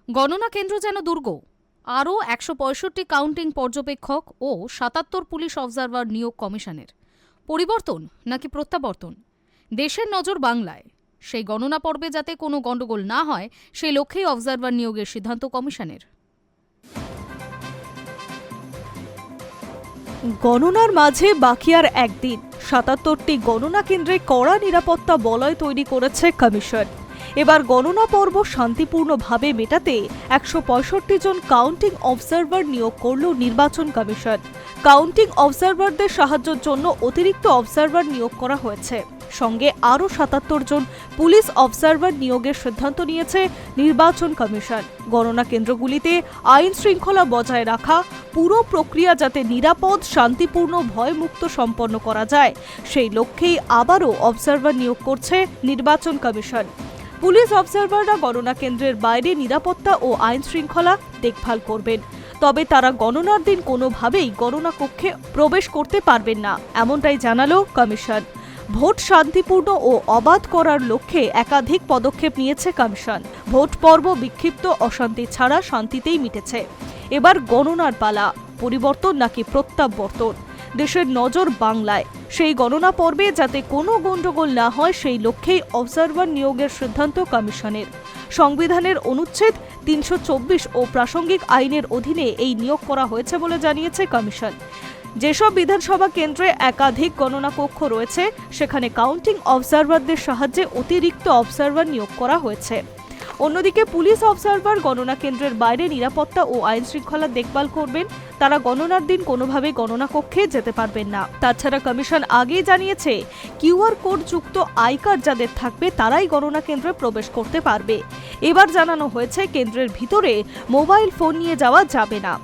গণনা কেন্দ্র যেন দুর্গ। আরও ১৬৫ কাউন্টিং পর্যবেক্ষক ও ৭৭ পুলিশ অবজারভার নিয়োগ কমিশনের। পরিবর্তন নাকি প্রত্যাবর্তন? দেশের নজর বাংলায়। সেই গণনা পর্বে যাতে কোনো গণ্ডগোল না হয় সেই লক্ষ্যেই অবজারভার নিয়োগের সিদ্ধান্ত কমিশনের। গণনার মাঝে বাকি আর একদিন। ৭৭টি গণনা কেন্দ্রে কড়া নিরাপত্তা বলয় তৈরি করেছে কমিশন। এবার গণনা পর্ব শান্তিপূর্ণভাবে মেটাতে ১৬৫ জন কাউন্টিং অবজারভার নিয়োগ করল নির্বাচন কমিশন। কাউন্টিং অবজারভারদের সাহায্যের জন্য অতিরিক্ত অবজারভার নিয়োগ করা হয়েছে। সঙ্গে আরও ৭৭ জন পুলিশ অবজারভার নিয়োগের সিদ্ধান্ত নিয়েছে নির্বাচন কমিশন। গণনা কেন্দ্রগুলিতে আইন শৃঙ্খলা বজায় রাখা, পুরো প্রক্রিয়া যাতে নিরাপদ, শান্তিপূর্ণ, ভয়মুক্ত সম্পন্ন করা যায় সেই লক্ষ্যেই আবারও অবজারভার নিয়োগ করছে নির্বাচন কমিশন। পুলিশ অবজারভাররা গণনা কেন্দ্রের বাইরে নিরাপত্তা ও আইন শৃঙ্খলা দেখভাল করবেন। তবে তারা গণনার দিন কোনোভাবেই গণনা কক্ষে প্রবেশ করতে পারবেন না, এমনটাই জানালো কমিশন। ভোট শান্তিপূর্ণ ও অবাধ করার লক্ষ্যে একাধিক পদক্ষেপ নিয়েছে কমিশন। ভোট পর্ব বিক্ষিপ্ত অশান্তি ছাড়া শান্তিতেই মিটেছে। এবার গণনার পালা। পরিবর্তন নাকি প্রত্যাবর্তন? দেশের নজর বাংলায়। সেই গণনা পর্বে যাতে কোনো গণ্ডগোল না হয় সেই লক্ষ্যেই অবজারভার নিয়োগের সিদ্ধান্ত কমিশনের। সংবিধানের অনুচ্ছেদ ৩২৪ ও প্রাসঙ্গিক আইনের অধীনে এই নিয়োগ করা হয়েছে বলে জানিয়েছে কমিশন। যেসব বিধানসভা কেন্দ্রে একাধিক গণনা কক্ষ রয়েছে সেখানে কাউন্টিং অবজারভারদের সাহায্যে অতিরিক্ত অবজারভার নিয়োগ করা হয়েছে। অন্যদিকে পুলিশ অবজারভার গণনা কেন্দ্রের বাইরে নিরাপত্তা ও আইন শৃঙ্খলা দেখভাল করবেন। তারা গণনার দিন কোনোভাবে গণনা কক্ষে যেতে পারবেন না। তাছাড়া কমিশন আগেই জানিয়েছে কিউআর কোড যুক্ত আই কার্ড যাদের থাকবে তারাই গণনা কেন্দ্রে প্রবেশ করতে পারবে। এবার জানানো হয়েছে কেন্দ্রের ভিতরে মোবাইল ফোন নিয়ে যাওয়া যাবে না।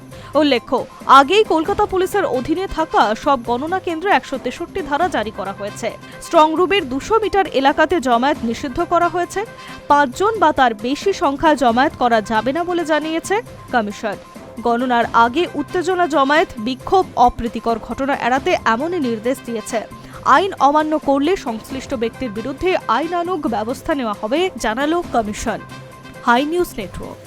উল্লেখ্য, আগেই কলকাতা পুলিশের অধীনে থাকা সব গণনা কেন্দ্রে ১৬৩ ধারা জারি করা হয়েছে। স্ট্রং রুমের ২০০ মিটার এলাকাতে জমায়েত নিষিদ্ধ করা হয়েছে। ৫ জন বা তার বেশি সংখ্যায় জমায়েত করা যাবে না বলে জানিয়েছে কমিশন। গণনার আগে উত্তেজনা, জমায়েত, বিক্ষোভ, অপ্রীতিকর ঘটনা এড়াতে এমনই নির্দেশ দিয়েছে। আইন অমান্য করলে সংশ্লিষ্ট ব্যক্তির বিরুদ্ধে আইনানুগ ব্যবস্থা নেওয়া হবে, জানালো কমিশন। High news network.